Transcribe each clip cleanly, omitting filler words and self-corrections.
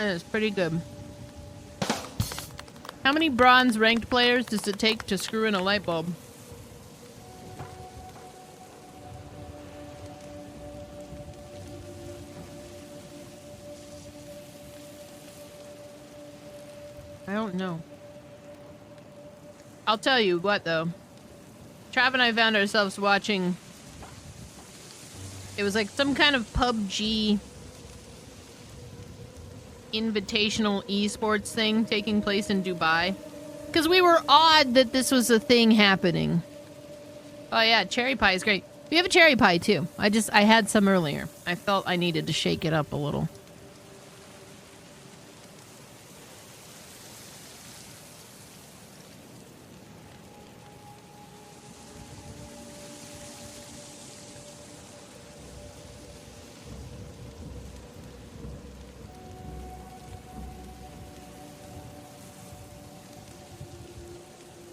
And it's pretty good. How many bronze ranked players does it take to screw in a light bulb? I don't know. I'll tell you what, though. Trav and I found ourselves watching... It was like some kind of PUBG... invitational esports thing taking place in Dubai. Because we were awed that this was a thing happening. Oh yeah, cherry pie is great. We have a cherry pie, too. I had some earlier. I felt I needed to shake it up a little.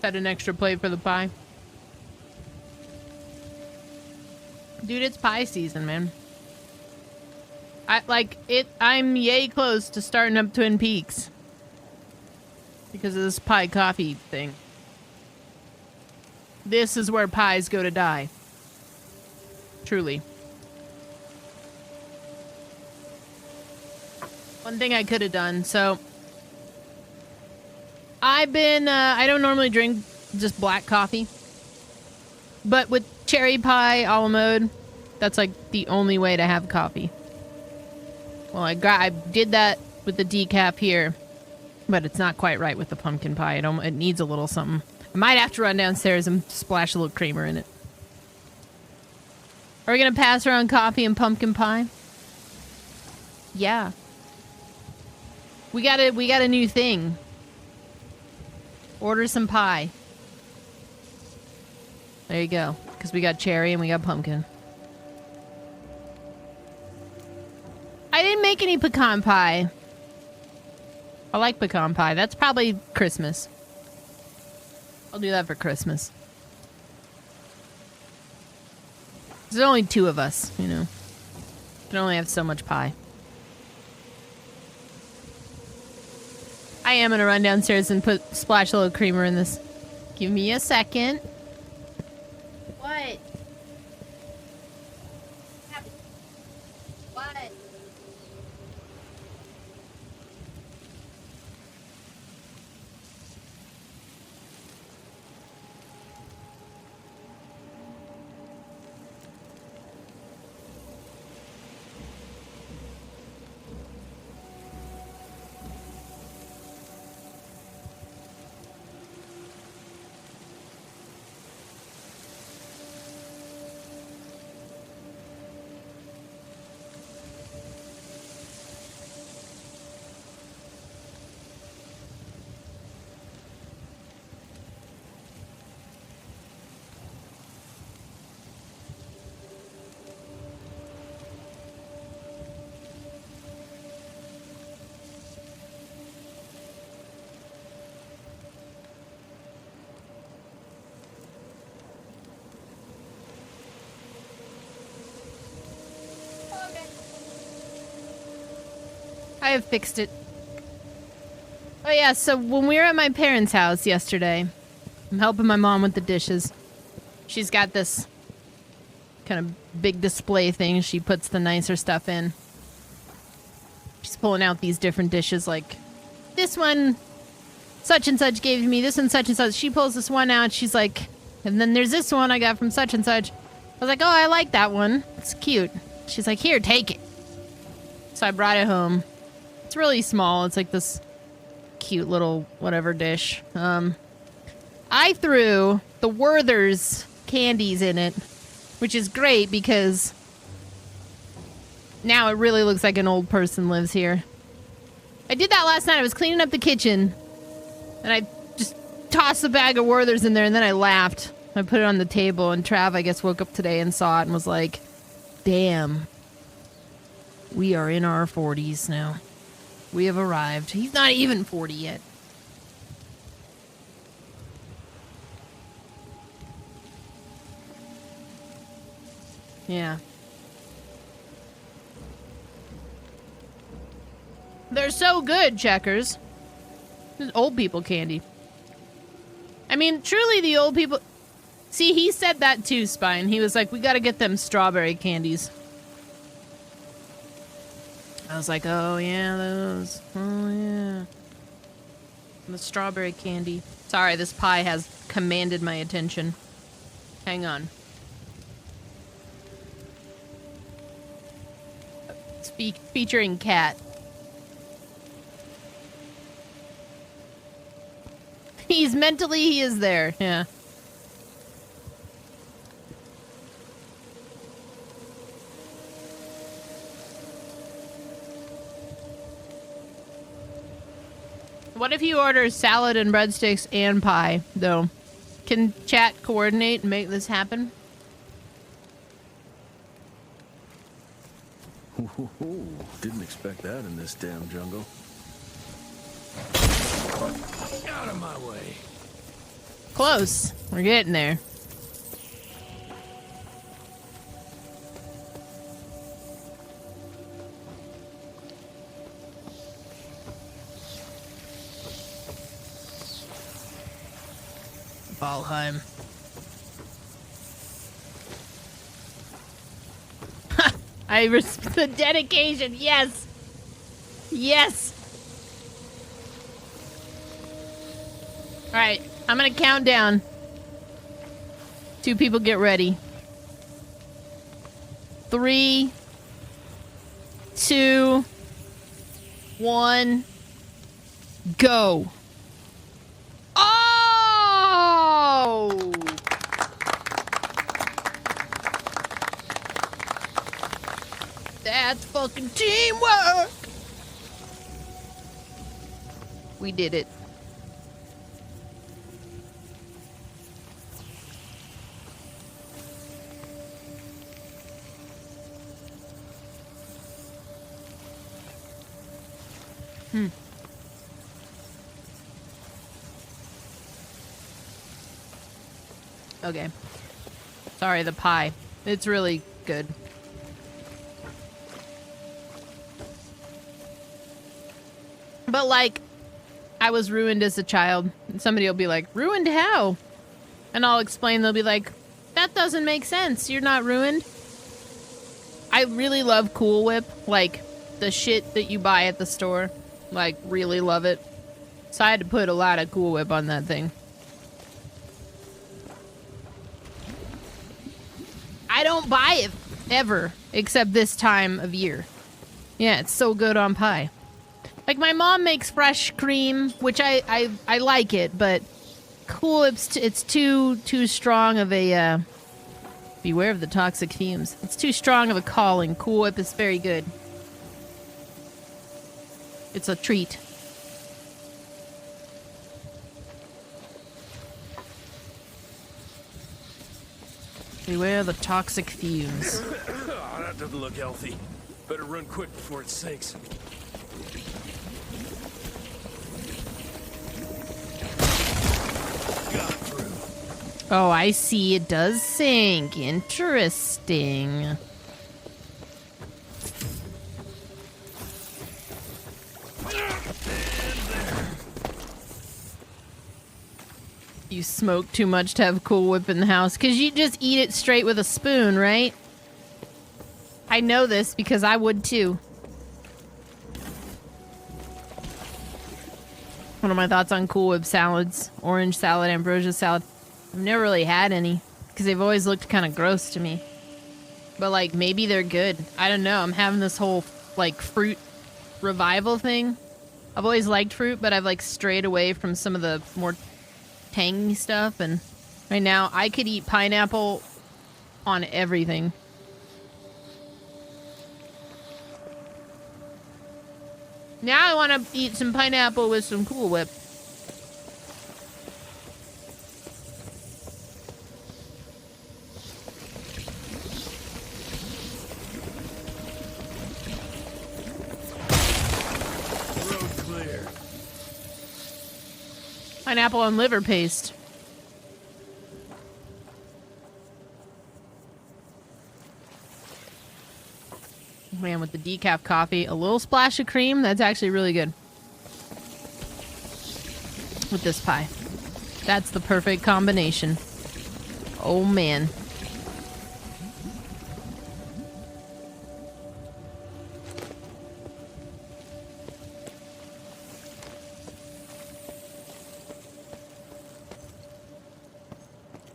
Had an extra plate for the pie. Dude, it's pie season, man. I'm yay close to starting up Twin Peaks. Because of this pie coffee thing. This is where pies go to die. Truly. One thing I could have done, so... I don't normally drink just black coffee. But with cherry pie a la mode, that's like the only way to have coffee. Well, I did that with the decaf here, but it's not quite right with the pumpkin pie. It needs a little something. I might have to run downstairs and splash a little creamer in it. Are we gonna pass around coffee and pumpkin pie? Yeah. We got a new thing. Order some pie. There you go. Because we got cherry and we got pumpkin. I didn't make any pecan pie. I like pecan pie. That's probably Christmas. I'll do that for Christmas. There's only 2 of us, you know. Can only have so much pie. I am gonna run downstairs and splash a little creamer in this. Give me a second. What? What? I have fixed it. Oh yeah, so when we were at my parents' house yesterday, I'm helping my mom with the dishes. She's got this kind of big display thing she puts the nicer stuff in. She's pulling out these different dishes like, this one such and such gave me, this one such and such. She pulls this one out, she's like, and then there's this one I got from such and such. I was like, oh, I like that one. It's cute. She's like, here, take it. So I brought it home. It's really small. It's like this cute little whatever dish. I threw the Werther's candies in it, which is great because now it really looks like an old person lives here. I did that last night. I was cleaning up the kitchen and I just tossed the bag of Werther's in there and then I laughed. I put it on the table and Trav, I guess, woke up today and saw it and was like, damn, we are in our 40s now. We have arrived. He's not even 40 yet. Yeah. They're so good, Checkers. This is old people candy. I mean, truly the old people... See, he said that too, Spine. He was like, we gotta get them strawberry candies. I was like, oh yeah, those. Oh yeah. The strawberry candy. Sorry, this pie has commanded my attention. Hang on. Featuring Cat. He is there, yeah. What if you order salad and breadsticks and pie, though? Can chat coordinate and make this happen? Ooh, didn't expect that in this damn jungle. Out of my way. Close. We're getting there. Valheim. I respect the dedication. Yes. Yes. All right. I'm going to count down. 2 people get ready. 3, 2, 1, go. Oh! That's fucking teamwork! We did it. Okay. Sorry, the pie. It's really good. But, like, I was ruined as a child. And somebody will be like, ruined how? And I'll explain. They'll be like, that doesn't make sense. You're not ruined. I really love Cool Whip. Like, the shit that you buy at the store. Like, really love it. So I had to put a lot of Cool Whip on that thing. I don't buy it ever, except this time of year. Yeah, it's so good on pie. Like, my mom makes fresh cream, which I like it, but Cool Whip's it's too strong of a beware of the toxic fumes. It's too strong of a calling. Cool Whip is very good. It's a treat. Beware the toxic fumes. Oh, that doesn't look healthy. Better run quick before it sinks. Got through. Oh, I see. It does sink. Interesting. You smoke too much to have Cool Whip in the house, because you just eat it straight with a spoon, right? I know this because I would too. What are my thoughts on Cool Whip salads? Orange salad, ambrosia salad. I've never really had any, because they've always looked kind of gross to me. But, like, maybe they're good. I don't know. I'm having this whole, like, fruit revival thing. I've always liked fruit, but I've, like, strayed away from some of the more tangy stuff, and right now I could eat pineapple on everything. Now I want to eat some pineapple with some Cool Whip. Road clear. Pineapple and liver paste. Man, with the decaf coffee, a little splash of cream, that's actually really good. With this pie. That's the perfect combination. Oh, man.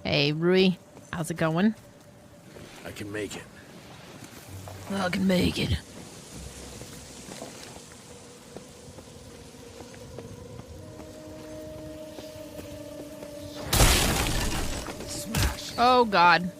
Hey, Rui. How's it going? I can make it. I can make it. Smash. Oh, God.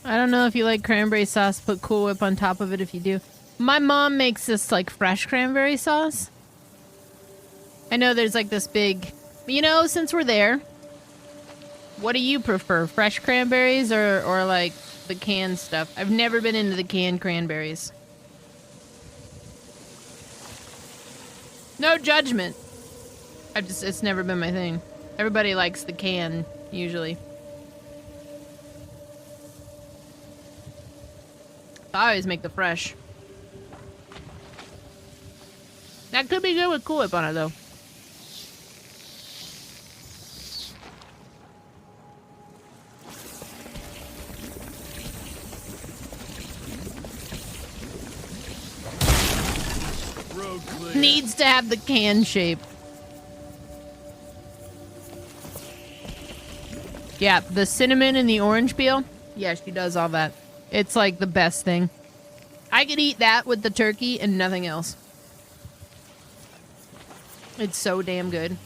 I don't know if you like cranberry sauce. Put Cool Whip on top of it if you do. My mom makes this, like, fresh cranberry sauce. I know there's, like, this big... You know, since we're there, what do you prefer? Fresh cranberries or like, the canned stuff? I've never been into the canned cranberries. No judgment. It's never been my thing. Everybody likes the can, usually. I always make the fresh. That could be good with Cool Whip on it, though. Road clear. Needs to have the can shape. Yeah, the cinnamon and the orange peel. Yeah, she does all that. It's like the best thing. I could eat that with the turkey and nothing else. It's so damn good.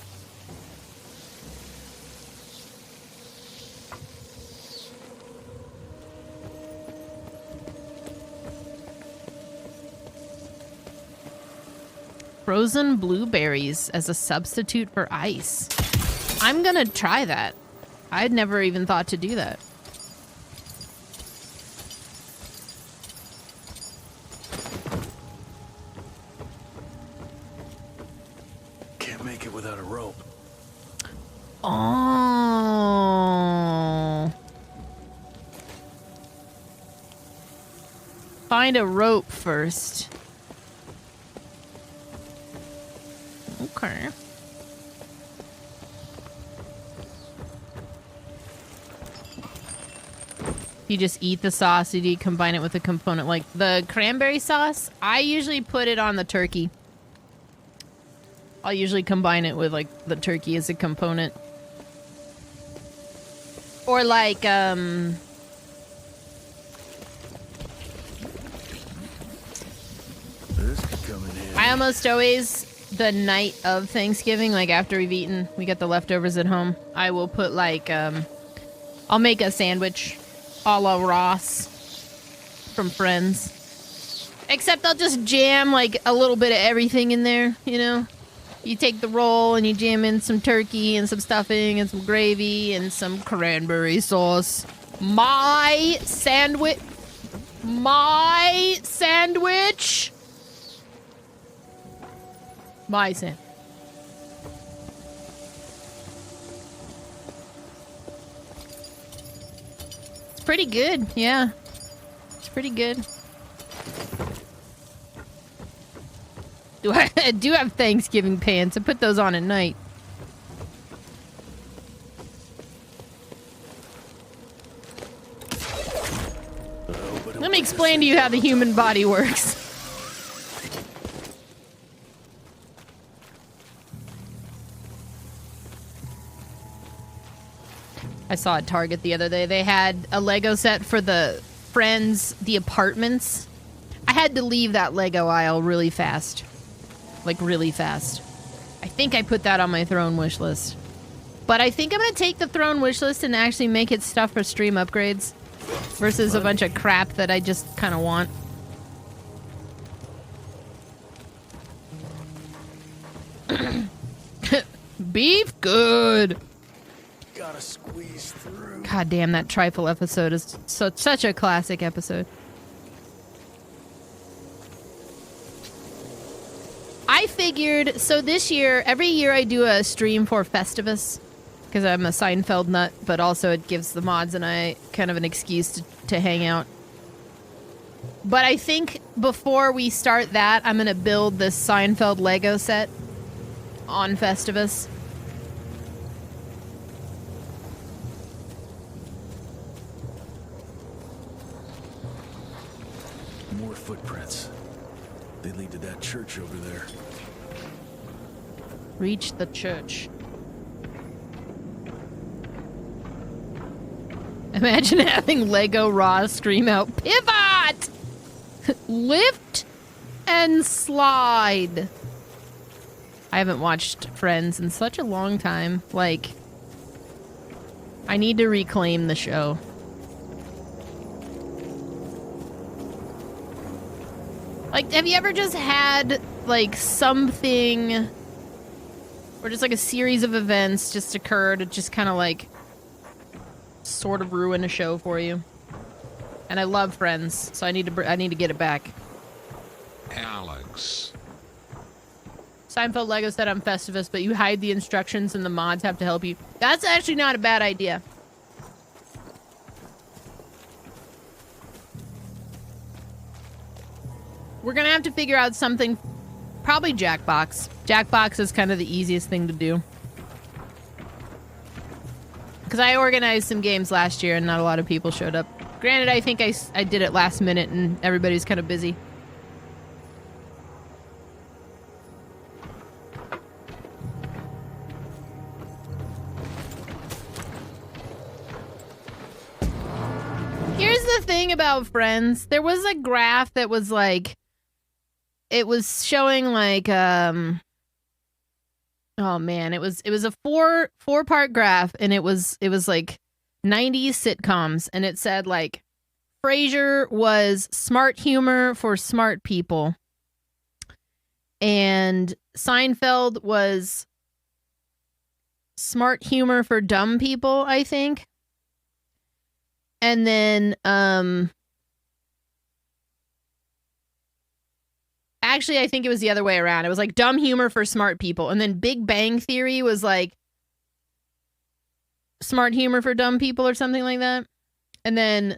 Frozen blueberries as a substitute for ice. I'm gonna try that. I'd never even thought to do that. Can't make it without a rope. Oh. Find a rope first. Okay. You just eat the sauce, do you combine it with a component like the cranberry sauce? I usually put it on the turkey. I'll usually combine it with like the turkey as a component. Or like This could come in handy. I almost always, the night of Thanksgiving, like after we've eaten, we get the leftovers at home, I will put like, I'll make a sandwich a la Ross from Friends. Except I'll just jam like a little bit of everything in there, you know? You take the roll and you jam in some turkey and some stuffing and some gravy and some cranberry sauce. My sandwich. My sandwich. My sandwich. It's pretty good, yeah. It's pretty good. I do have Thanksgiving pants. I put those on at night. Let me explain to you how the human body works. I saw at Target the other day. They had a Lego set for the Friends, the apartments. I had to leave that Lego aisle really fast. Like, really fast. I think I put that on my throne wish list. But I think I'm gonna take the throne wish list and actually make it stuff for stream upgrades versus a bunch of crap that I just kind of want. Beef good. Gotta squeeze through. God damn, that trifle episode is such a classic episode. I figured, so this year, every year I do a stream for Festivus, because I'm a Seinfeld nut, but also it gives the mods and I kind of an excuse to hang out. But I think before we start that, I'm going to build this Seinfeld Lego set on Festivus. More footprints. They lead to that church over there. Reach the church. Imagine having Lego Raw stream out. Pivot! Lift and slide. I haven't watched Friends in such a long time. Like, I need to reclaim the show. Like, have you ever just had, like, something, or just, like, a series of events just occur to just kind of, like, sort of ruin a show for you? And I love Friends, so I need to get it back. Alex. Seinfeld Lego set on Festivus, but you hide the instructions and the mods have to help you. That's actually not a bad idea. We're gonna have to figure out something. Probably Jackbox. Jackbox is kind of the easiest thing to do. Because I organized some games last year and not a lot of people showed up. Granted, I think I did it last minute and everybody's kind of busy. Here's the thing about Friends. There was a graph that was like, it was showing like, oh man, it was a four-part graph, and it was like 90s sitcoms, and it said like Frasier was smart humor for smart people, and Seinfeld was smart humor for dumb people, I think. And then actually, I think it was the other way around. It was like dumb humor for smart people. And then Big Bang Theory was like smart humor for dumb people or something like that. And then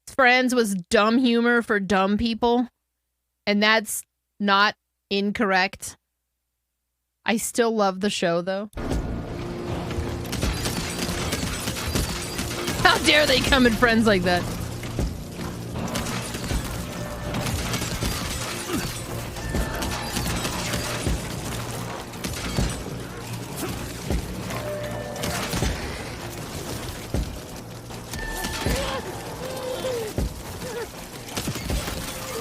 Friends was dumb humor for dumb people. And that's not incorrect. I still love the show, though. How dare they come in Friends like that?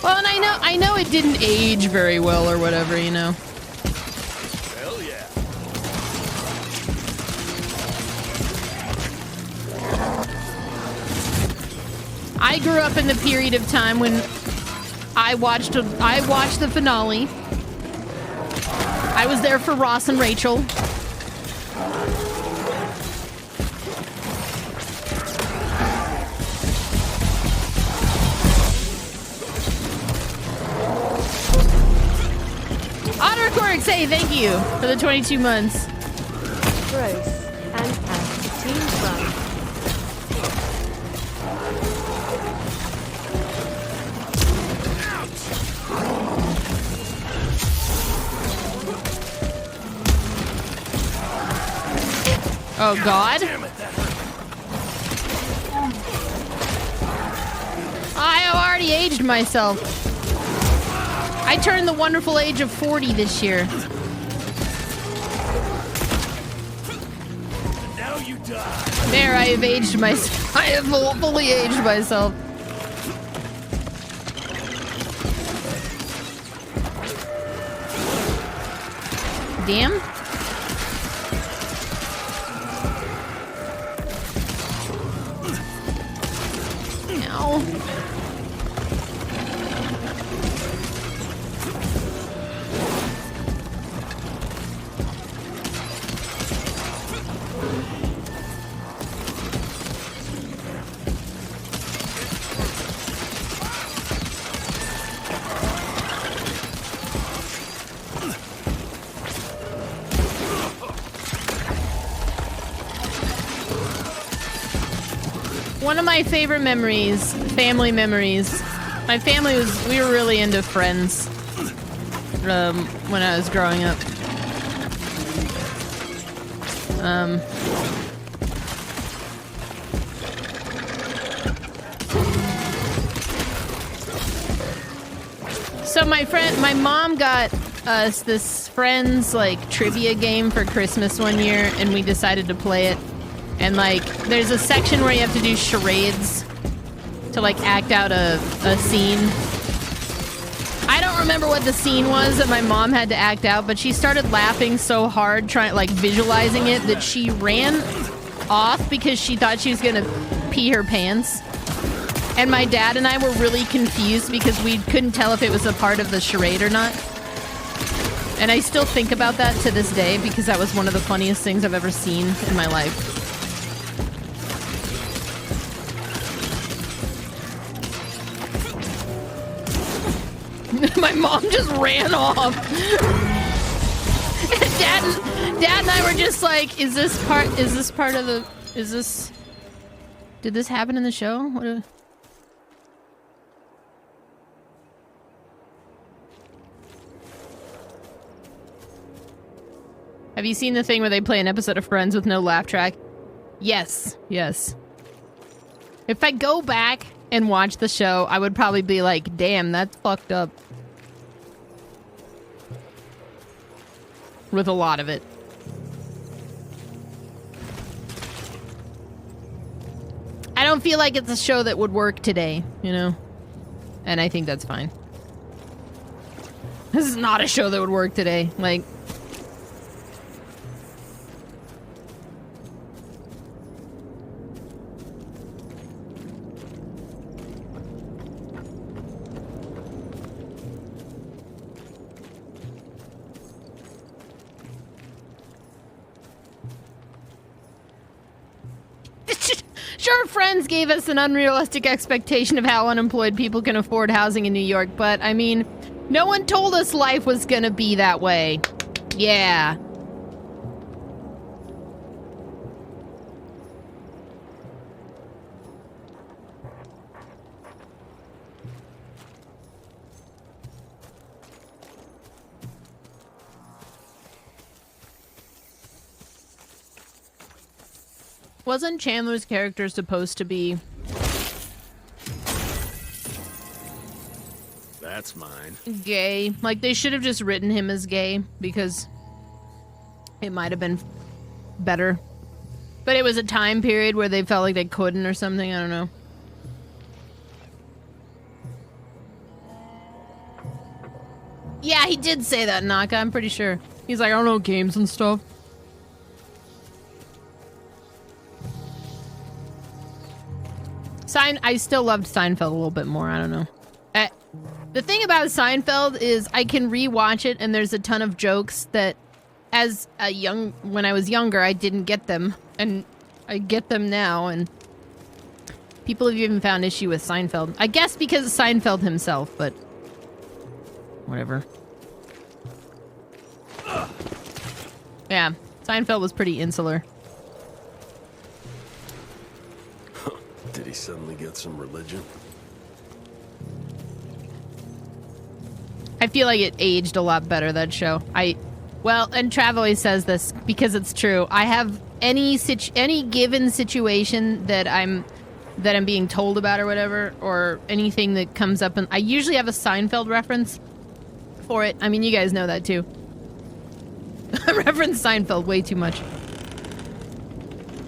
Well, and I know it didn't age very well or whatever, you know. Hell yeah. I grew up in the period of time when I watched the finale. I was there for Ross and Rachel. Otterquirk, say thank you for the 22 months. Gross and Team Run. Oh God. Damn it, that hurt. I have already aged myself. I turned the wonderful age of 40 this year. Now you die. There, I have aged myself. I have fully aged myself. Damn. Ow. One of my favorite memories, family memories. My family we were really into Friends when I was growing up. So my mom got us this Friends like trivia game for Christmas one year, and we decided to play it. And like, there's a section where you have to do charades to like act out a scene. I don't remember what the scene was that my mom had to act out, but she started laughing so hard, visualizing it, that she ran off because she thought she was gonna pee her pants. And my dad and I were really confused because we couldn't tell if it was a part of the charade or not. And I still think about that to this day because that was one of the funniest things I've ever seen in my life. My mom just ran off. Dad and I were just like, did this happen in the show? Have you seen the thing where they play an episode of Friends with no laugh track? Yes. If I go back and watch the show, I would probably be like, damn, that's fucked up. With a lot of it. I don't feel like it's a show that would work today, you know? And I think that's fine. This is not a show that would work today. Like... Sure, Friends gave us an unrealistic expectation of how unemployed people can afford housing in New York, but, I mean, no one told us life was gonna be that way. Yeah. Wasn't Chandler's character supposed to be... That's mine. Gay? Like, they should have just written him as gay, because it might have been better. But it was a time period where they felt like they couldn't or something, I don't know. Yeah, he did say that, Naka, I'm pretty sure. He's like, I don't know, games and stuff. I still loved Seinfeld a little bit more. I don't know. The thing about Seinfeld is I can rewatch it, and there's a ton of jokes that, when I was younger, I didn't get them, and I get them now. And people have even found issue with Seinfeld. I guess because of Seinfeld himself, but whatever. Yeah, Seinfeld was pretty insular. Did he suddenly get some religion? I feel like it aged a lot better, that show. Well, and Trav always says this because it's true. I have any given situation that I'm being told about or whatever, or anything that comes up, and I usually have a Seinfeld reference for it. I mean, you guys know that too. I reference Seinfeld way too much.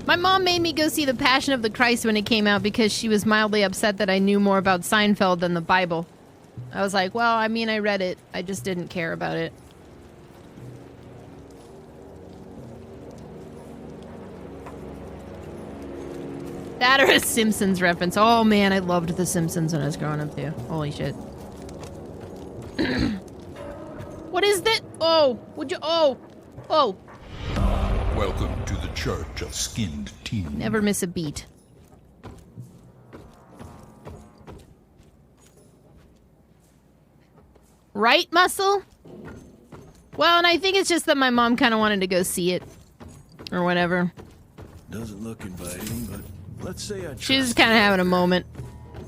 My mom made me go see The Passion of the Christ when it came out because she was mildly upset that I knew more about Seinfeld than the Bible. I was like, well, I mean, I read it. I just didn't care about it. That or a Simpsons reference. Oh man, I loved The Simpsons when I was growing up too. Holy shit. What is that? Oh, would you? Oh, oh. Welcome to the Church of Skinned Teen. Never miss a beat. Right, Muscle? Well, and I think it's just that my mom kind of wanted to go see it. Or whatever. Doesn't look inviting, but let's say I She was trust kind of you. having a moment.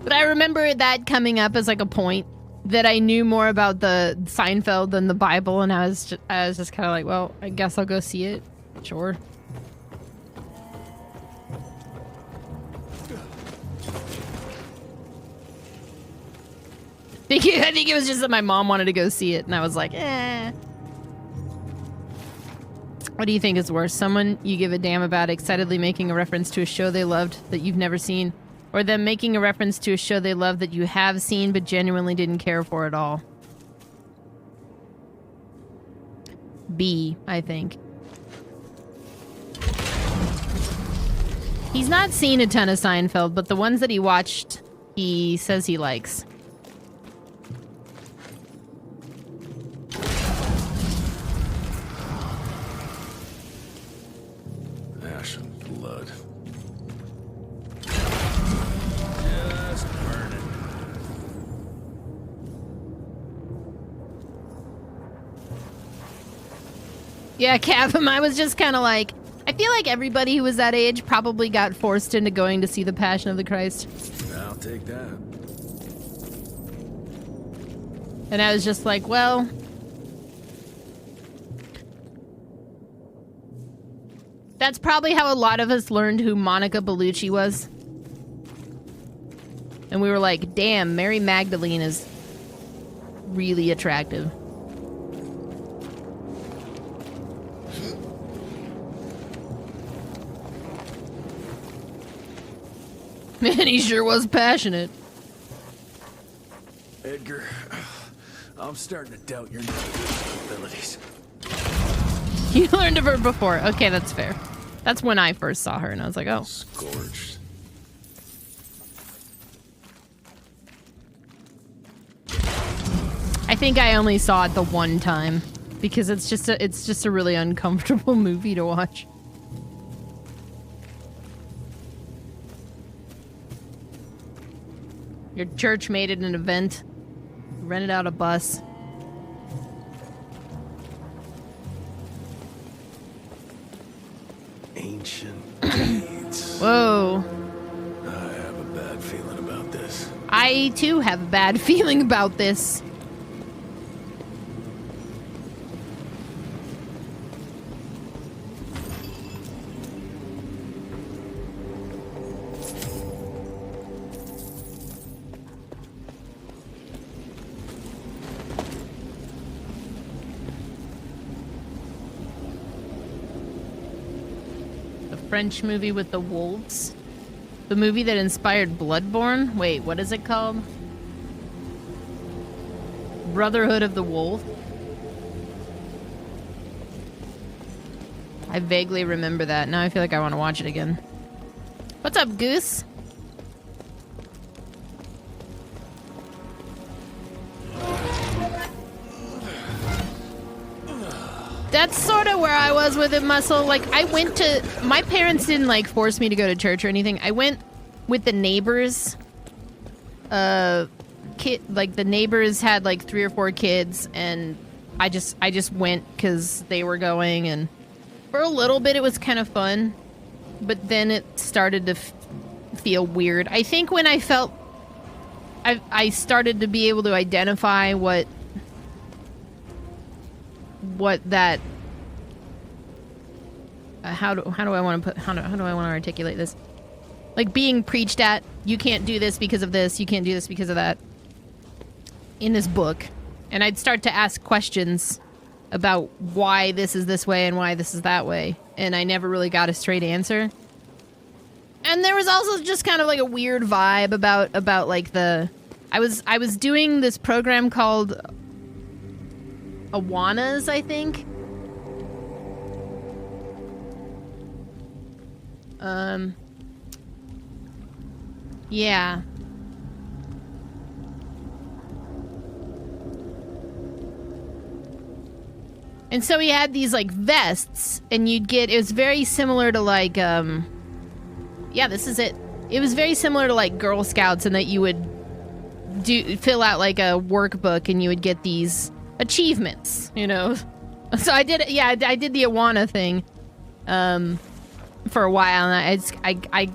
But I remember that coming up as like a point that I knew more about the Seinfeld than the Bible, and I was just kind of like, well, I guess I'll go see it. Sure. I think it was just that my mom wanted to go see it, and I was like, eh. What do you think is worse? Someone you give a damn about excitedly making a reference to a show they loved that you've never seen, or them making a reference to a show they love that you have seen but genuinely didn't care for at all? B, I think. He's not seen a ton of Seinfeld, but the ones that he watched, he says he likes. Ash and blood. Just burn it. Yeah, Cavum, I was just kind of like, I feel like everybody who was that age probably got forced into going to see The Passion of the Christ. I'll take that. And I was just like, well... That's probably how a lot of us learned who Monica Bellucci was. And we were like, damn, Mary Magdalene is really attractive. Man, he sure was passionate. Edgar, I'm starting to doubt your abilities. You learned of her before. Okay, that's fair. That's when I first saw her, and I was like, oh. Scorched. I think I only saw it the one time because it's just a really uncomfortable movie to watch. Your church made it an event. Rented out a bus. Ancient deeds. Whoa. I have a bad feeling about this. I too have a bad feeling about this. French movie with the wolves. The movie that inspired Bloodborne. Wait, what is it called? Brotherhood of the Wolf. I vaguely remember that. Now I feel like I want to watch it again. What's up, Goose? That's sort of where I was with it, Muscle. Like, I went to... My parents didn't, like, force me to go to church or anything. I went with the neighbors. Like, the neighbors had, like, 3 or 4 kids, and I just went because they were going, and for a little bit it was kind of fun, but then it started to feel weird. I think when I felt... I started to be able to identify what that how do I want to articulate this? Like being preached at, you can't do this because of this, you can't do this because of that, in this book, and I'd start to ask questions about why this is this way and why this is that way, and I never really got a straight answer. And there was also just kind of like a weird vibe about like the I was doing this program called Awanas, I think. Yeah. And so he had these like vests, and you'd get, it was very similar to like, yeah, this is it. It was very similar to like Girl Scouts in that you would fill out like a workbook and you would get these achievements, you know? So I did, yeah, I did the Awana thing, for a while, and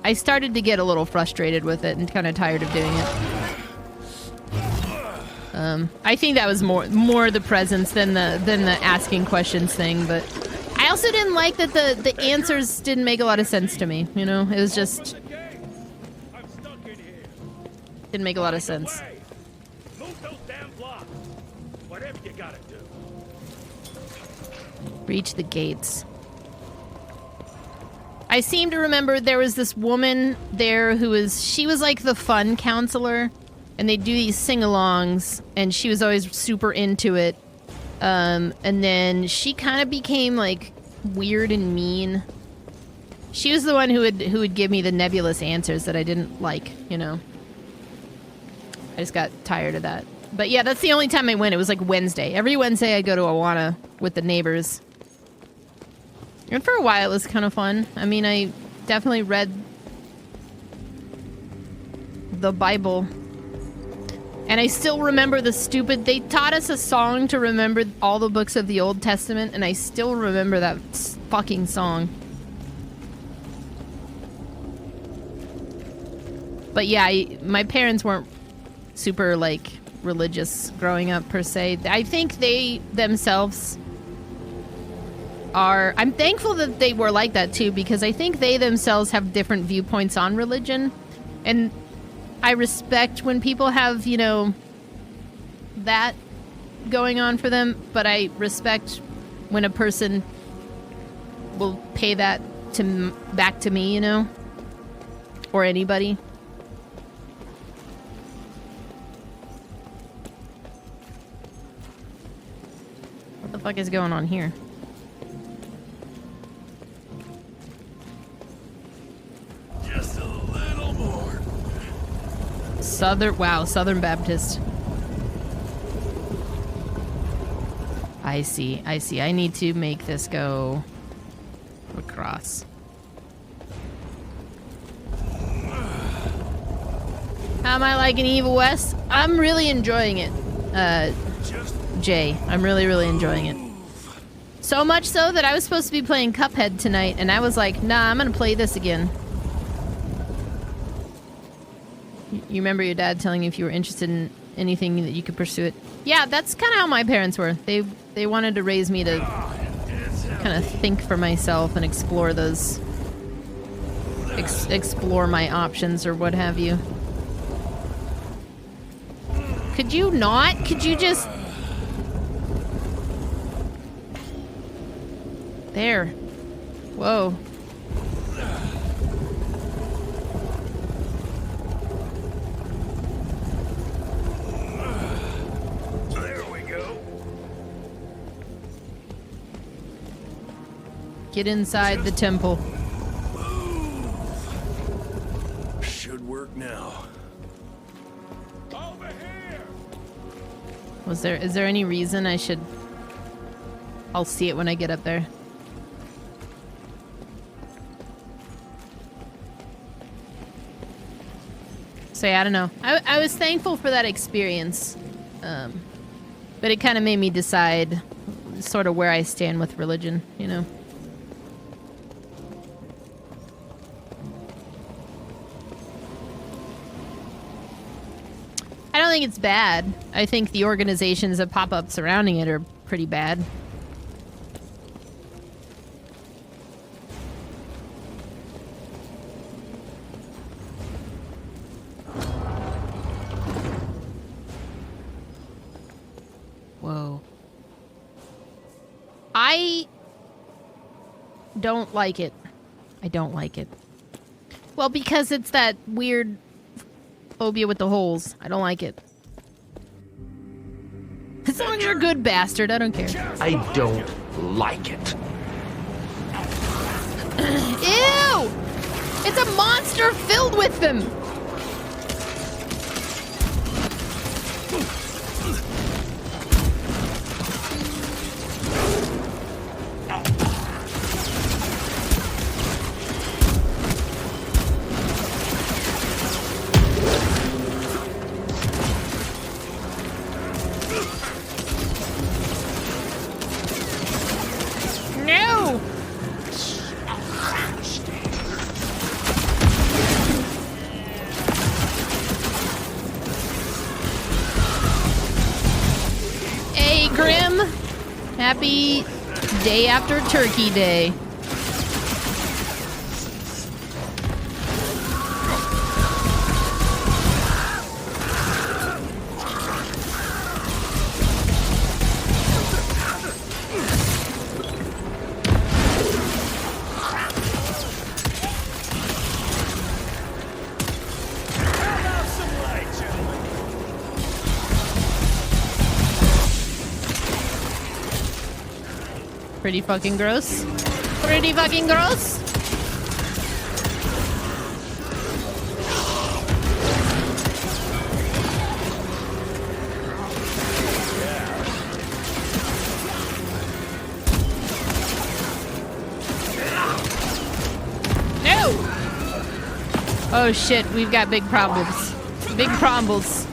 I started to get a little frustrated with it and kind of tired of doing it. I think that was more the presence than the asking questions thing, but I also didn't like that the answers didn't make a lot of sense to me, you know? It was just didn't make a lot of sense. Move those damn blocks. Whatever you gotta do. Reach the gates. I seem to remember there was this woman there she was like the fun counselor, and they do these sing-alongs, and she was always super into it. And then she kind of became like weird and mean. She was the one who would give me the nebulous answers that I didn't like, you know. I just got tired of that. But yeah, that's the only time I went. It was like Wednesday. Every Wednesday I go to Awana with the neighbors. And for a while it was kind of fun. I mean, I definitely read the Bible. And I still remember they taught us a song to remember all the books of the Old Testament, and I still remember that fucking song. But yeah, my parents weren't super, like, religious growing up, per se. I think they themselves are... I'm thankful that they were like that, too, because I think they themselves have different viewpoints on religion. And I respect when people have, you know, that going on for them, but I respect when a person will pay that back to me, you know? Or anybody. What the fuck is going on here? Just a little more. Southern Baptist. I see. I need to make this go across. How am I liking Evil West? I'm really enjoying it. Jay, I'm really, really enjoying it. So much so that I was supposed to be playing Cuphead tonight, and I was like, nah, I'm gonna play this again. You remember your dad telling you if you were interested in anything that you could pursue it? Yeah, that's kind of how my parents were. They wanted to raise me to kind of think for myself and explore those... explore my options or what have you. Could you not? Could you just... There. Whoa. There we go. Get inside the temple. Should work now. Over here. Is there any reason I should... I'll see it when I get up there. So yeah, I don't know. I was thankful for that experience. But it kind of made me decide sort of where I stand with religion, you know? I don't think it's bad. I think the organizations that pop up surrounding it are pretty bad. Whoa. I don't like it. I don't like it. Well, because it's that weird phobia with the holes. I don't like it. As long as you're a good bastard, I don't care. I don't like it. Ew! It's a monster filled with them! Happy day after Turkey Day. Pretty fucking gross. Pretty fucking gross. No! Oh shit, we've got big problems. Big problems.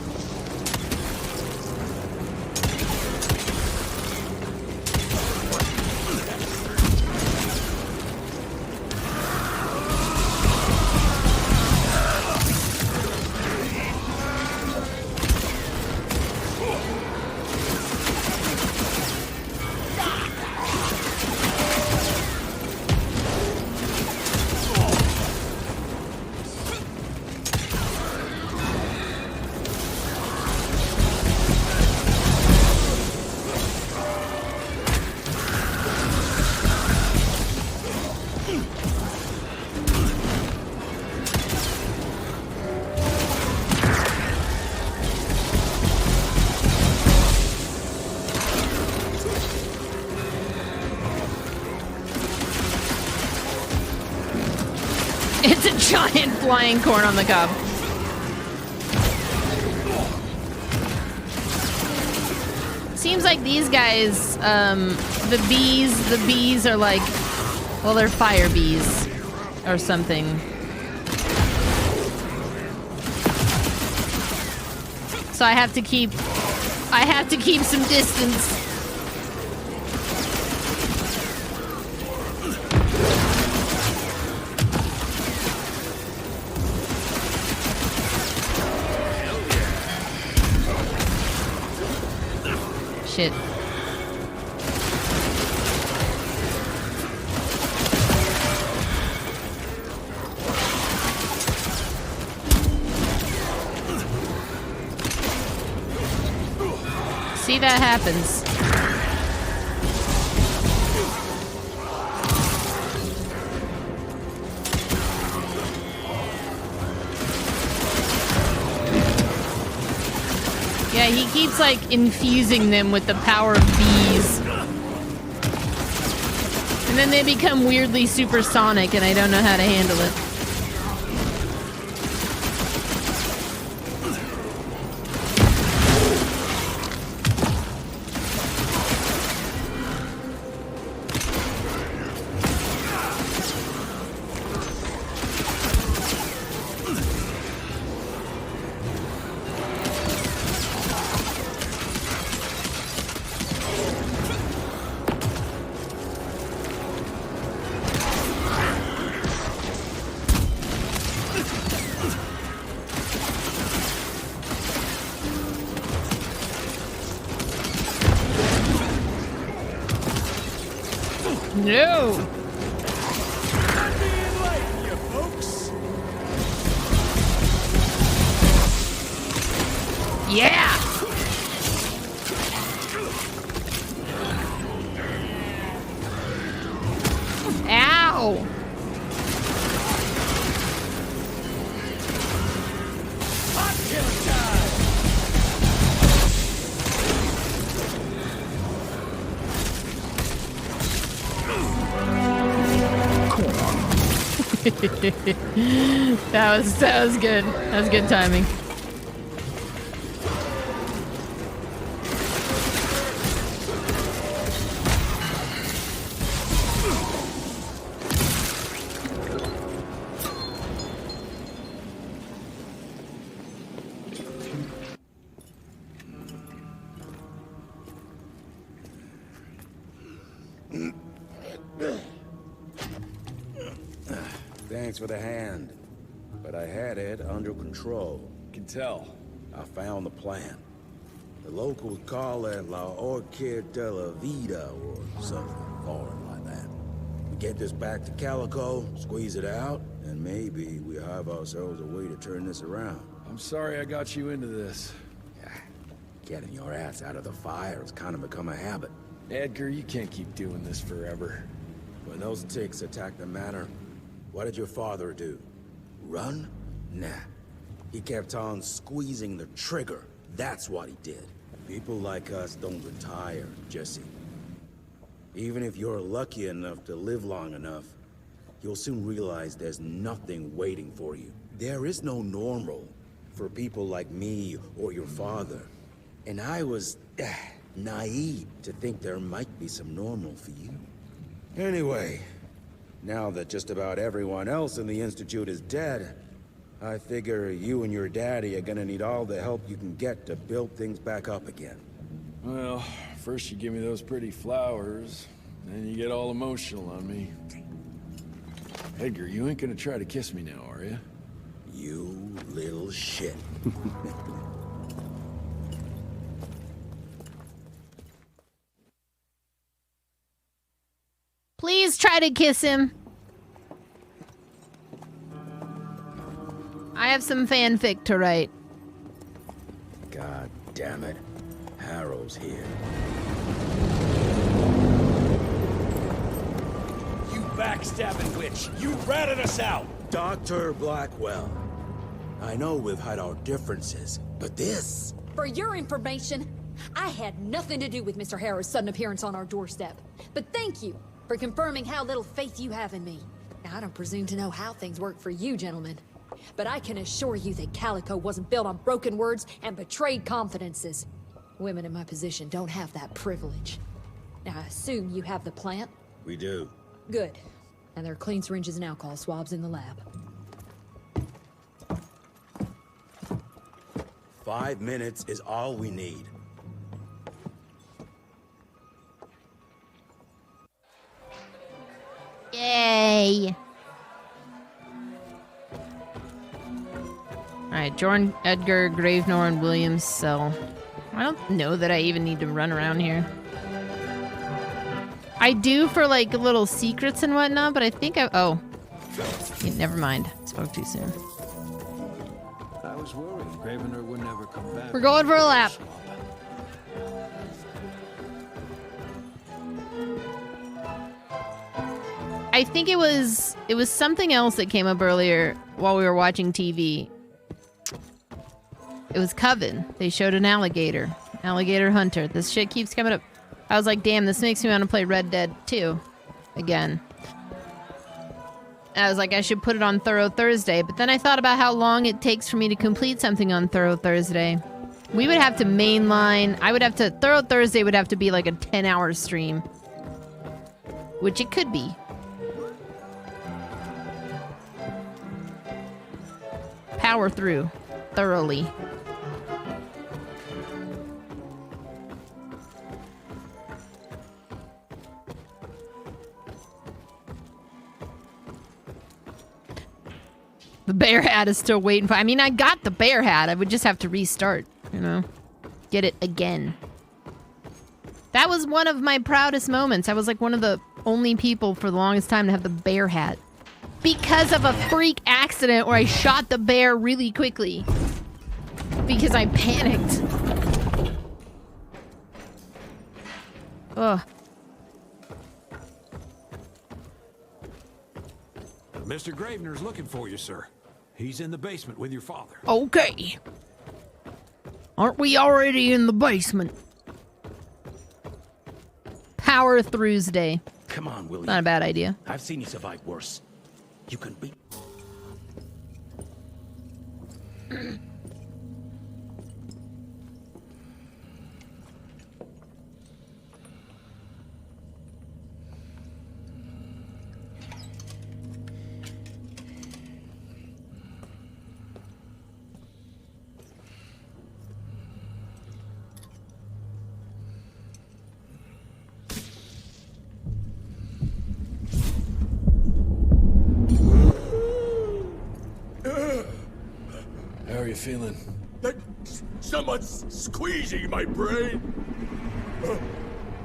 It's a giant flying corn on the cob. Seems like these guys, the bees are like, well, they're fire bees or something. So I have to keep some distance. Shit. See, that happens. Yeah, he keeps like infusing them with the power of bees. And then they become weirdly supersonic and I don't know how to handle it. No! Yeah! Ow! that was good. That was good timing. Thanks for the hand, but I had it under control. Can tell. I found the plan. The locals call it La Orchid de la Vida or something foreign like that. We get this back to Calico, squeeze it out, and maybe we have ourselves a way to turn this around. I'm sorry I got you into this. Getting your ass out of the fire has kind of become a habit. Edgar, you can't keep doing this forever. When those ticks attacked the manor, what did your father do? Run? Nah. He kept on squeezing the trigger. That's what he did. People like us don't retire, Jesse. Even if you're lucky enough to live long enough, you'll soon realize there's nothing waiting for you. There is no normal for people like me or your father. And I was naive to think there might be some normal for you. Anyway, now that just about everyone else in the Institute is dead, I figure you and your daddy are gonna need all the help you can get to build things back up again. Well, first you give me those pretty flowers, then you get all emotional on me. Edgar, you ain't gonna try to kiss me now, are you? You little shit. Please try to kiss him. I have some fanfic to write. God damn it. Harrow's here. You backstabbing witch! You ratted us out! Dr. Blackwell. I know we've had our differences, but this... For your information, I had nothing to do with Mr. Harrow's sudden appearance on our doorstep. But thank you for confirming how little faith you have in me. Now, I don't presume to know how things work for you, gentlemen. But I can assure you that Calico wasn't built on broken words and betrayed confidences. Women in my position don't have that privilege. Now, I assume you have the plant? We do. Good. And there are clean syringes and alcohol swabs in the lab. 5 minutes is all we need. Yay! Alright, Jordan, Edgar, Gravenor, and Williams, so... I don't know that I even need to run around here. I do for, like, little secrets and whatnot, but I think I... Oh. Yeah, never mind. Spoke too soon. I was worried Gravener would never come back. We're going for a lap. I think it was something else that came up earlier while we were watching TV. It was Coven. They showed an alligator hunter. This shit keeps coming up. I was like, damn, this makes me want to play Red Dead 2 again. I was like, I should put it on Thorough Thursday, but then I thought about how long it takes for me to complete something on Thorough Thursday. We would have to mainline. Thorough Thursday would have to be like a 10-hour stream. Which it could be. Power through. Thoroughly. The bear hat is still waiting for... I mean, I got the bear hat. I would just have to restart, you know? Get it again. That was one of my proudest moments. I was like one of the only people for the longest time to have the bear hat. Because of a freak accident where I shot the bear really quickly. Because I panicked. Ugh. Mr. Gravener's looking for you, sir. He's in the basement with your father. Okay. Aren't we already in the basement? Power Thursday. Come on, William. Not a bad idea. I've seen you survive worse. You can beat... How are you feeling? Someone's squeezing my brain.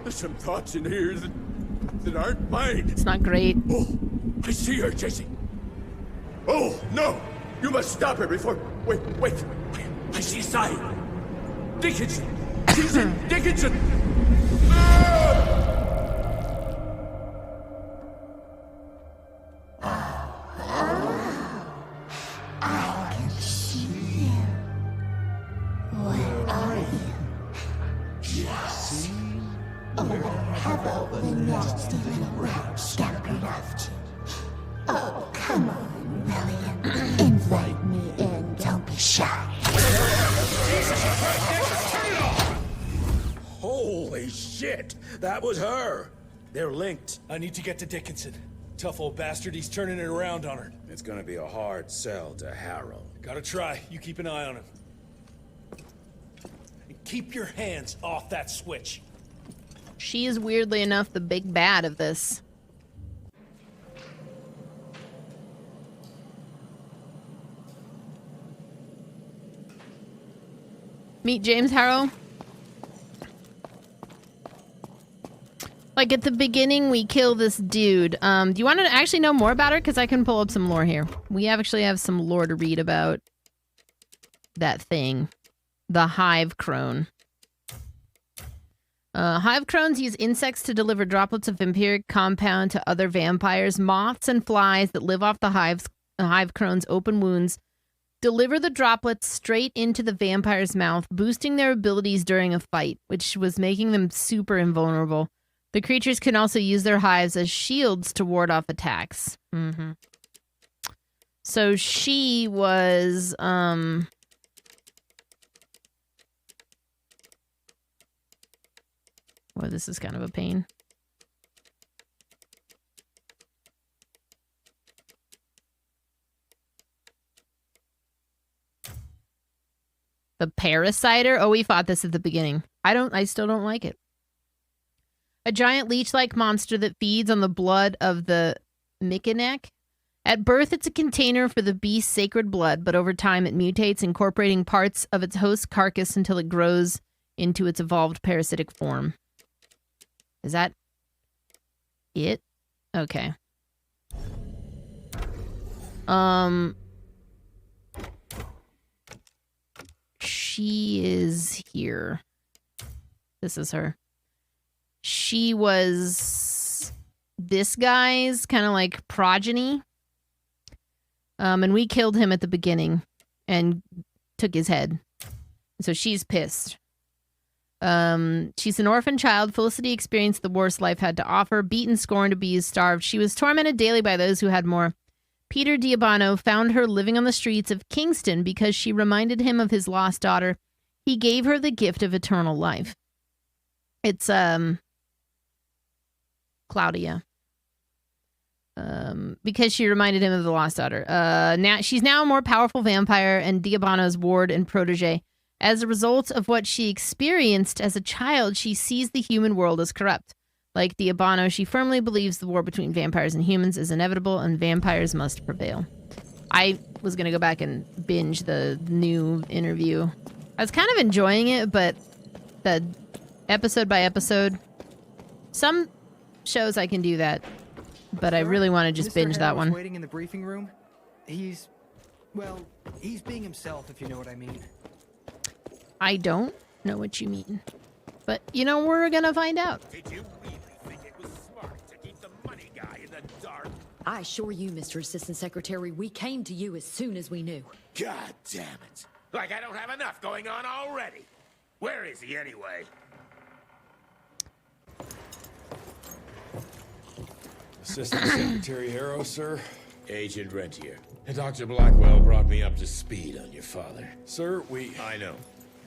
There's some thoughts in here that aren't mine. It's not great. Oh, I see her, Jesse. Oh, no! You must stop her before... Wait. I see a sign. Dickinson! She's in Dickinson! Invite me in, don't be shy. Holy shit! That was her! They're linked. I need to get to Dickinson. Tough old bastard, he's turning it around on her. It's gonna be a hard sell to Harrow. Gotta try. You keep an eye on him. And keep your hands off that switch. She is weirdly enough the big bad of this. Meet James Harrow. Like at the beginning, we kill this dude. Do you want to actually know more about her? Because I can pull up some lore here. We actually have some lore to read about that thing. The hive crone. Hive crones use insects to deliver droplets of vampiric compound to other vampires. Moths and flies that live off the hive crone's open wounds deliver the droplets straight into the vampire's mouth, boosting their abilities during a fight, which was making them super invulnerable. The creatures can also use their hives as shields to ward off attacks. Mm-hmm. So she was, Well, this is kind of a pain. The Parasiter? Oh, we fought this at the beginning. I still don't like it. A giant leech-like monster that feeds on the blood of the Mikanek. At birth, it's a container for the beast's sacred blood, but over time it mutates, incorporating parts of its host's carcass until it grows into its evolved parasitic form. Is that it? Okay. She is here. This is her. She was this guy's kind of like progeny. And we killed him at the beginning and took his head. So she's pissed. She's an orphan child. Felicity experienced the worst life had to offer. Beaten, scorned, abused, starved. She was tormented daily by those who had more. Peter Diabano found her living on the streets of Kingston because she reminded him of his lost daughter. He gave her the gift of eternal life. It's, Claudia. Because she reminded him of the lost daughter. She's now a more powerful vampire and Diabano's ward and protege. As a result of what she experienced as a child, she sees the human world as corrupt. Like Diabano, she firmly believes the war between vampires and humans is inevitable and vampires must prevail. I was going to go back and binge the new interview. I was kind of enjoying it, but the episode by episode, some shows I can do that, but I really want to just binge that one. Waiting in the briefing room. He's being himself, if you know what I mean. I don't know what you mean, but you know, we're gonna find out. Did you really think it was smart to keep the money guy in the dark? I assure you, Mr. Assistant Secretary, we came to you as soon as we knew. God damn it. Like I don't have enough going on already. Where is he anyway? Assistant Secretary Harrow, sir. Agent Rentier. Dr. Blackwell brought me up to speed on your father. Sir, I know.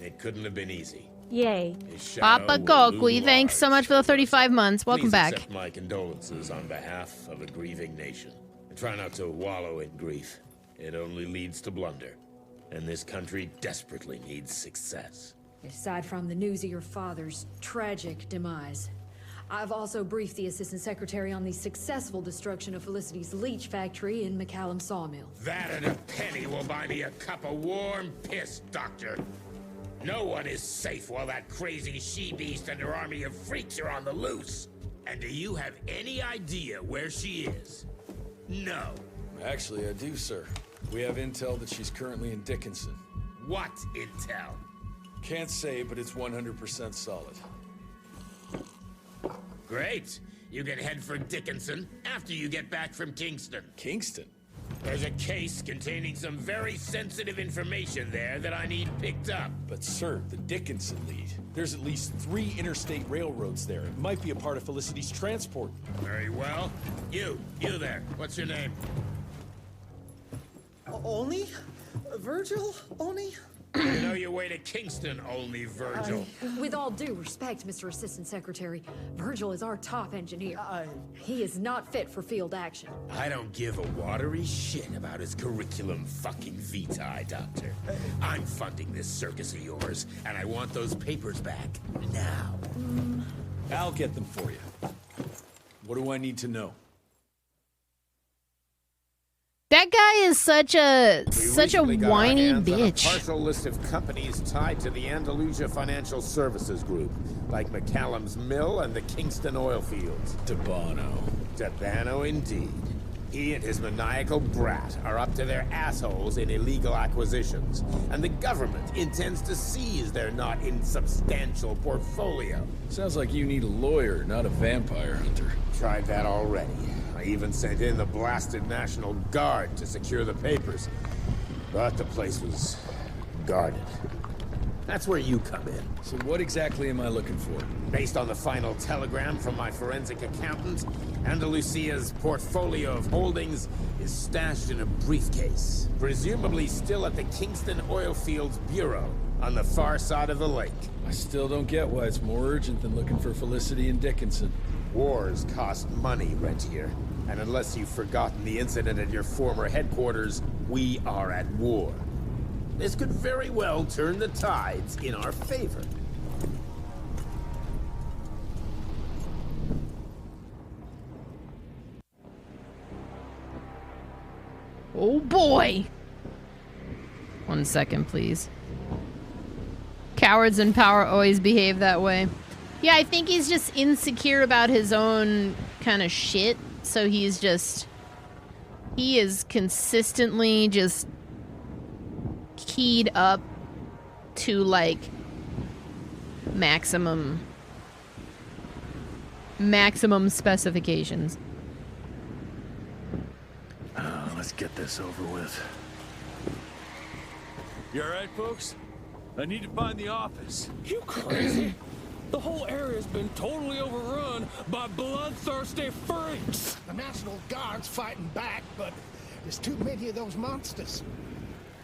It couldn't have been easy. Yay. Papa Kokwi, thanks so much for the 35 months. Welcome Please back. accept my condolences on behalf of a grieving nation. And try not to wallow in grief. It only leads to blunder. And this country desperately needs success. Aside from the news of your father's tragic demise, I've also briefed the Assistant Secretary on the successful destruction of Felicity's leech factory in McCallum Sawmill. That and a penny will buy me a cup of warm piss, Doctor. No one is safe while that crazy she-beast and her army of freaks are on the loose. And do you have any idea where she is? No. Actually, I do, sir. We have intel that she's currently in Dickinson. What intel? Can't say, but it's 100% solid. Great. You can head for Dickinson after you get back from Kingston. Kingston? There's a case containing some very sensitive information there that I need picked up. But sir, the Dickinson lead. There's at least 3 interstate railroads there. It might be a part of Felicity's transport. Very well. You there. What's your name? Only? Virgil? Only? You know your way to Kingston, only Virgil. With all due respect, Mr. Assistant Secretary, Virgil is our top engineer. He is not fit for field action. I don't give a watery shit about his curriculum fucking vitae, Doctor. I'm funding this circus of yours, and I want those papers back now. I'll get them for you. What do I need to know? That guy is such a whiny On a bitch. partial list of companies tied to the Andalusia Financial Services Group, like McCallum's Mill and the Kingston oil fields. Debano indeed. He and his maniacal brat are up to their assholes in illegal acquisitions, and the government intends to seize their not insubstantial portfolio. Sounds like you need a lawyer, not a vampire hunter. Tried that already. I even sent in the blasted National Guard to secure the papers. But the place was guarded. That's where you come in. So what exactly am I looking for? Based on the final telegram from my forensic accountant, Andalusia's portfolio of holdings is stashed in a briefcase, presumably still at the Kingston Oil Fields Bureau on the far side of the lake. I still don't get why it's more urgent than looking for Felicity and Dickinson. Wars cost money, Rentier. And unless you've forgotten the incident at your former headquarters, we are at war. This could very well turn the tides in our favor. Oh boy! 1 second, please. Cowards in power always behave that way. Yeah, I think he's just insecure about his own kind of shit. So he is consistently just keyed up to like maximum specifications. Let's get this over with. You alright, folks? I need to find the office. You crazy? The whole area's been totally overrun by bloodthirsty freaks. The National Guard's fighting back, but there's too many of those monsters.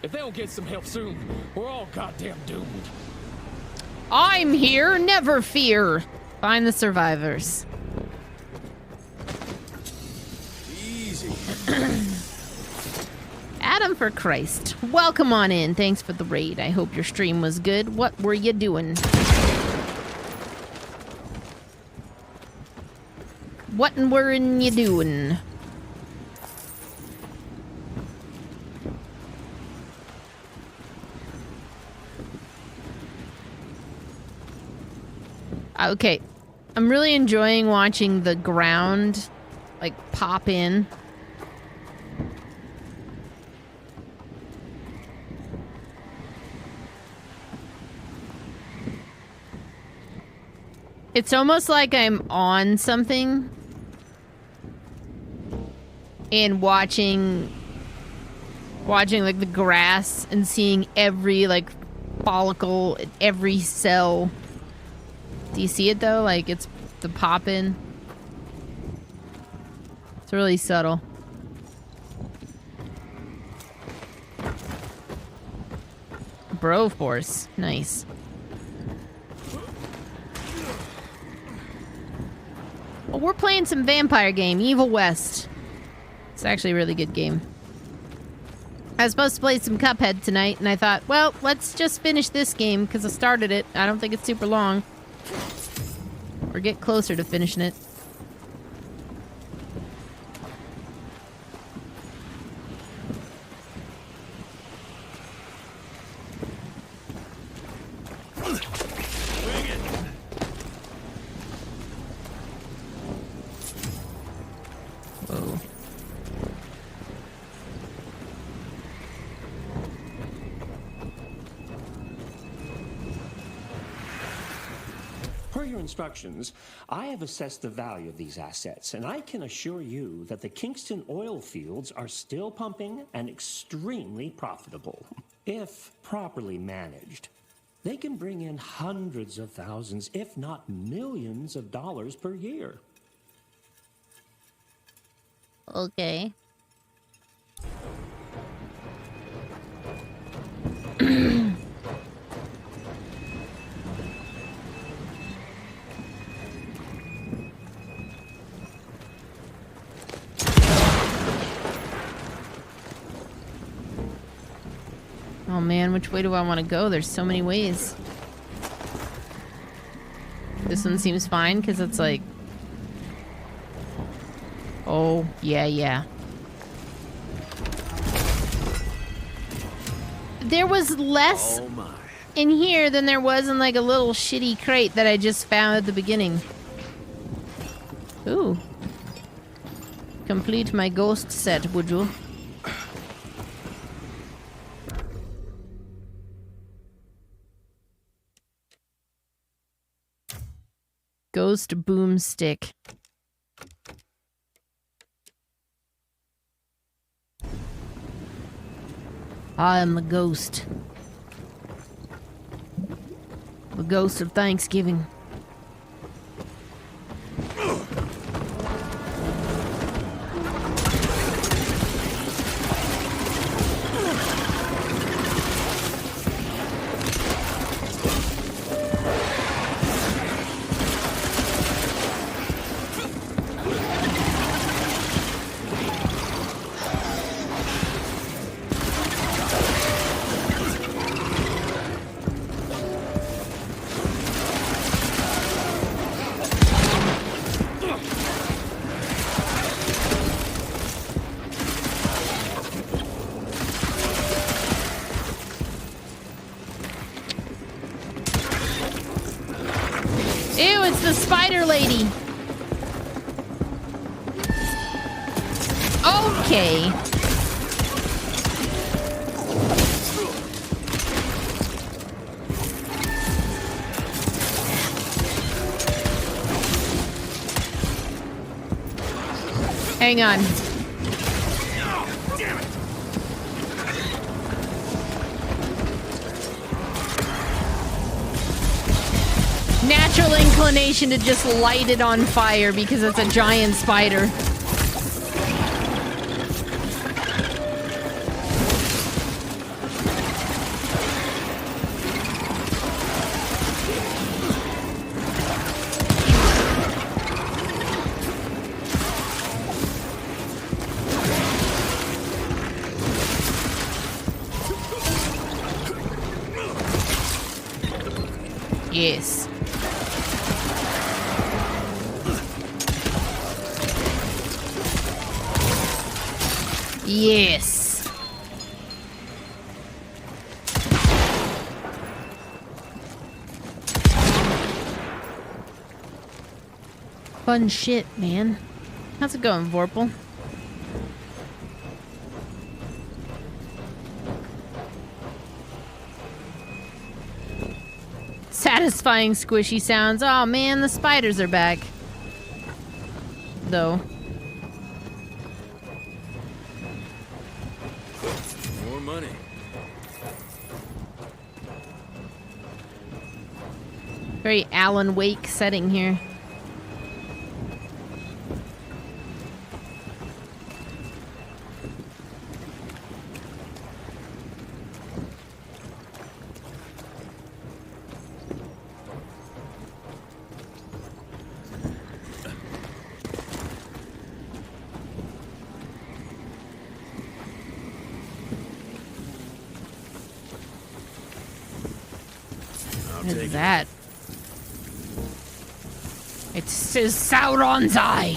If they don't get some help soon, we're all goddamn doomed. I'm here, never fear. Find the survivors. Easy. Adam, for Christ. Welcome on in. Thanks for the raid. I hope your stream was good. What were you doing? What were you doing? Okay. I'm really enjoying watching the ground, like, pop in. It's almost like I'm on something and watching like the grass and seeing every like follicle, every cell. Do you see it though? Like it's the pop in. It's really subtle. Bro Force, nice. Well, we're playing some vampire game, Evil West. It's actually a really good game. I was supposed to play some Cuphead tonight, and I thought, well, let's just finish this game, because I started it. I don't think it's super long. Or get closer to finishing it. Whoa. Per your instructions, I have assessed the value of these assets, and I can assure you that the Kingston oil fields are still pumping and extremely profitable. If properly managed, they can bring in hundreds of thousands, if not millions of dollars per year. Okay. Oh man, which way do I want to go? There's so many ways. This one seems fine because it's like... Oh, yeah. There was less in here than there was in like a little shitty crate that I just found at the beginning. Ooh. Complete my ghost set, would you? Ghost boomstick. I am the ghost. The ghost of Thanksgiving. Ew, it's the spider lady. Okay. Hang on. Natural inclination to just light it on fire because it's a giant spider. Yes. Yes. Fun shit, man. How's it going, Vorpal? Satisfying squishy sounds. Oh man, the spiders are back. Though. More money. Very Alan Wake setting here. What is that? It's Sauron's eye.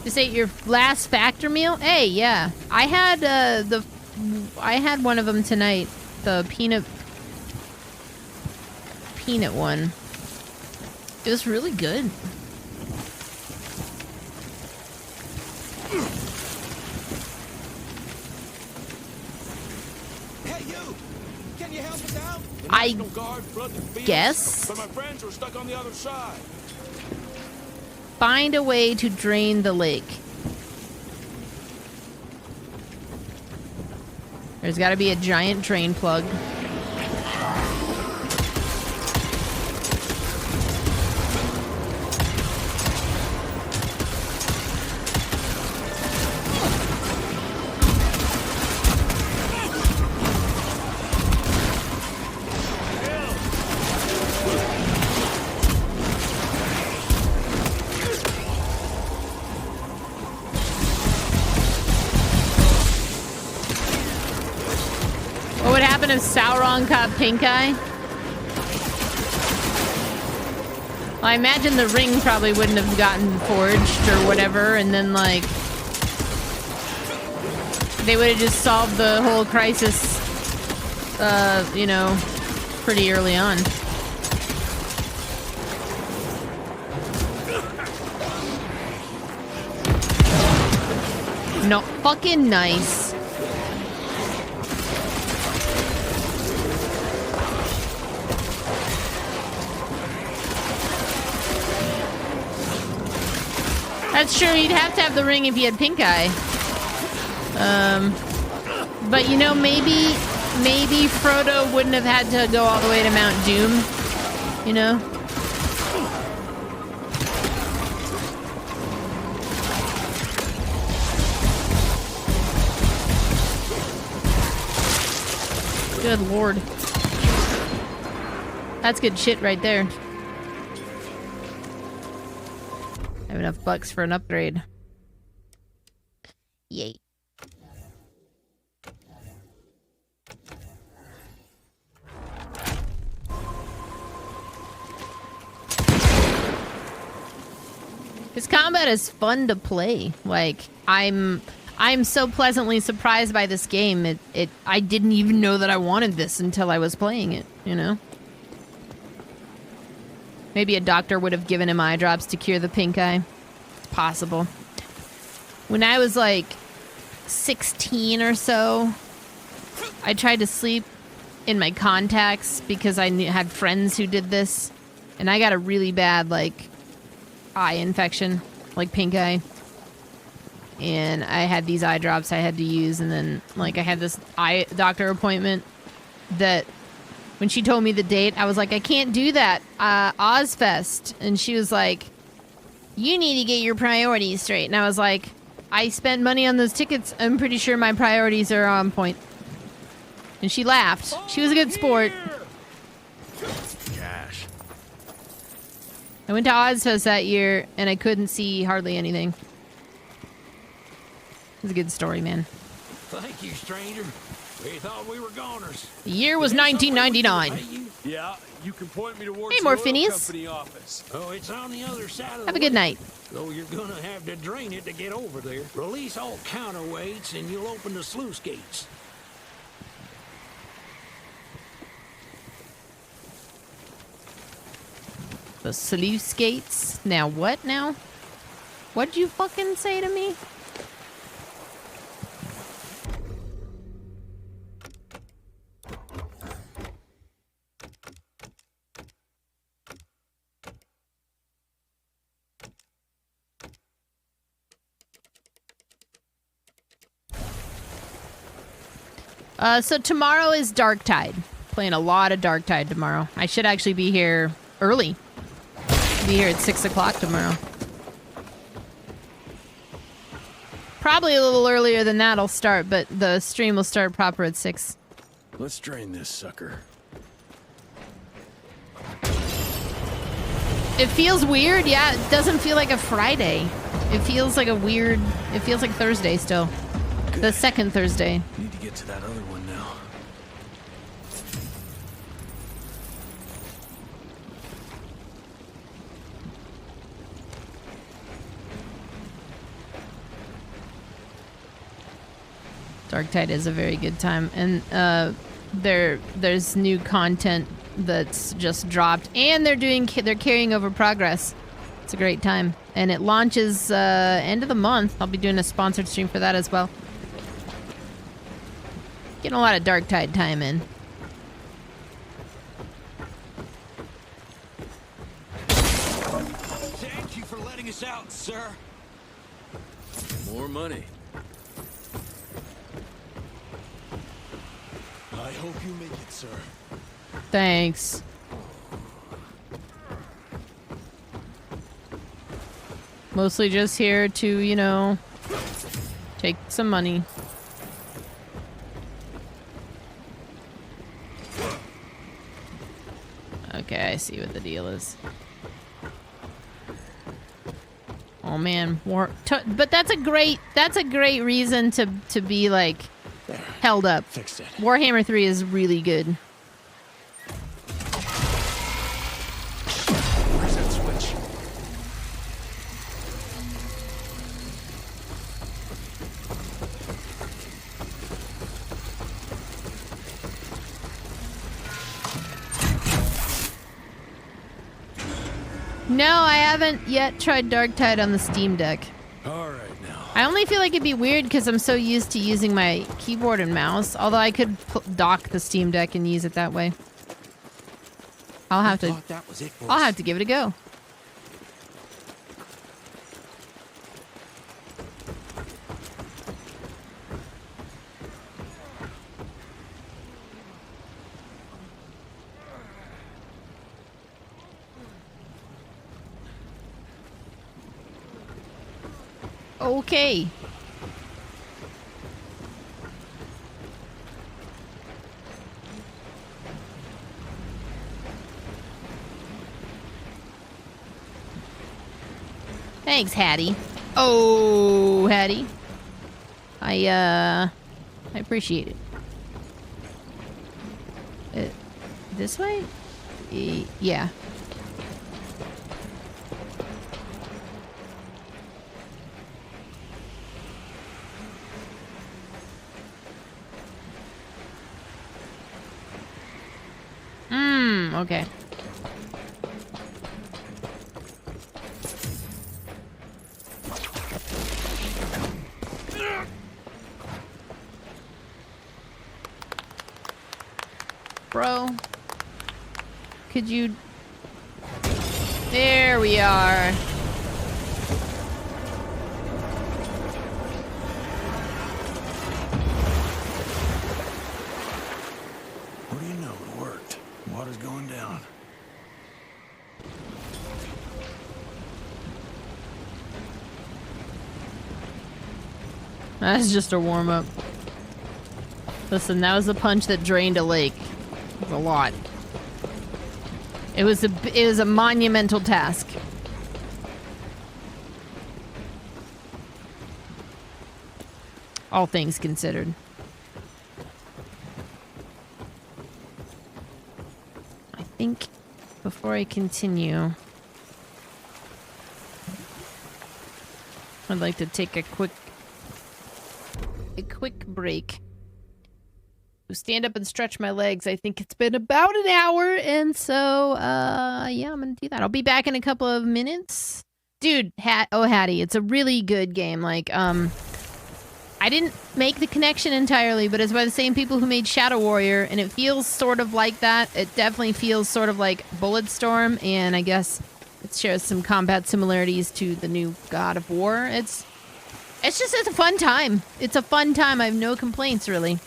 Just ate your last factor meal? Hey, yeah. I had one of them tonight. The peanut one. It was really good. Hey, you! Can you help us out? I guess. But my friends are stuck on the other side. Find a way to drain the lake. There's got to be a giant drain plug. If Sauron caught pink eye. Well, I imagine the ring probably wouldn't have gotten forged or whatever, and then like they would have just solved the whole crisis, you know, pretty early on. Not fucking nice. That's true, you'd have to have the ring if you had pink eye. But you know, maybe Frodo wouldn't have had to go all the way to Mount Doom, you know? Good lord. That's good shit right there. I have enough bucks for an upgrade. Yay. This combat is fun to play. Like, I'm so pleasantly surprised by this game. I didn't even know that I wanted this until I was playing it, you know? Maybe a doctor would have given him eye drops to cure the pink eye. It's possible. When I was like 16 or so, I tried to sleep in my contacts because I had friends who did this. And I got a really bad, like, eye infection, like pink eye. And I had these eye drops I had to use. And then, like, I had this eye doctor appointment that... When she told me the date, I was like, I can't do that. Ozfest. And she was like, you need to get your priorities straight. And I was like, I spent money on those tickets. I'm pretty sure my priorities are on point. And she laughed. She was a good sport. Gosh. I went to Ozfest that year, and I couldn't see hardly anything. It's a good story, man. Thank you, stranger. We thought we were goners. The year was 1999. Yeah, you can point me towards Hey, the more oil Phineas. company office. Oh, it's on the other side of Have the a good lake. night. So you're gonna have to drain it to get over there. Release all counterweights and you'll open the sluice gates. The sluice gates. Now what now? What'd you fucking say to me? So tomorrow is Darktide. Playing a lot of Darktide tomorrow. I should actually be here early. Be here at 6 o'clock tomorrow. Probably a little earlier than that I'll start, but the stream will start proper at 6. Let's drain this sucker. It feels weird, yeah. It doesn't feel like a Friday. It feels like a weird... It feels like Thursday still. The second Thursday. Need to get to that other one now. Darktide is a very good time, and there's new content that's just dropped, and they're carrying over Progress. It's a great time, and it launches end of the month. I'll be doing a sponsored stream for that as well. Getting a lot of Darktide time in. Thank you for letting us out, sir. More money. I hope you make it, sir. Thanks. Mostly just here to, you know, take some money. Okay, I see what the deal is. Oh man, but that's a great reason to be like held up. Fixed it. Warhammer 3 is really good. Where's that switch? No, I haven't yet tried Darktide on the Steam Deck. All right now. I only feel like it'd be weird because I'm so used to using my keyboard and mouse. Although I could dock the Steam Deck and use it that way. I'll have to give it a go. Okay. Thanks, Hattie. Oh, Hattie. I appreciate it. This way? Yeah. Okay. Bro, could you... There we are. What do you know? It worked. Water's going down. That's just a warm-up. Listen, that was a punch that drained a lake. It was a lot. It was a monumental task. All things considered. I think before I continue, I'd like to take a quick break. Stand up and stretch my legs. I think it's been about an hour, and so yeah, I'm gonna do that. I'll be back in a couple of minutes. Dude, Hattie, it's a really good game. Like, I didn't make the connection entirely, but it's by the same people who made Shadow Warrior, and it feels sort of like that. It definitely feels sort of like Bulletstorm, and I guess it shares some combat similarities to the new God of War. It's a fun time. It's a fun time. I have no complaints, really.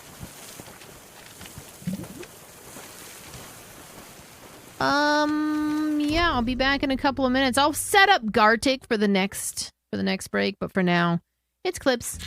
Yeah, I'll be back in a couple of minutes. I'll set up Gartic for the next break, but for now, it's Clips.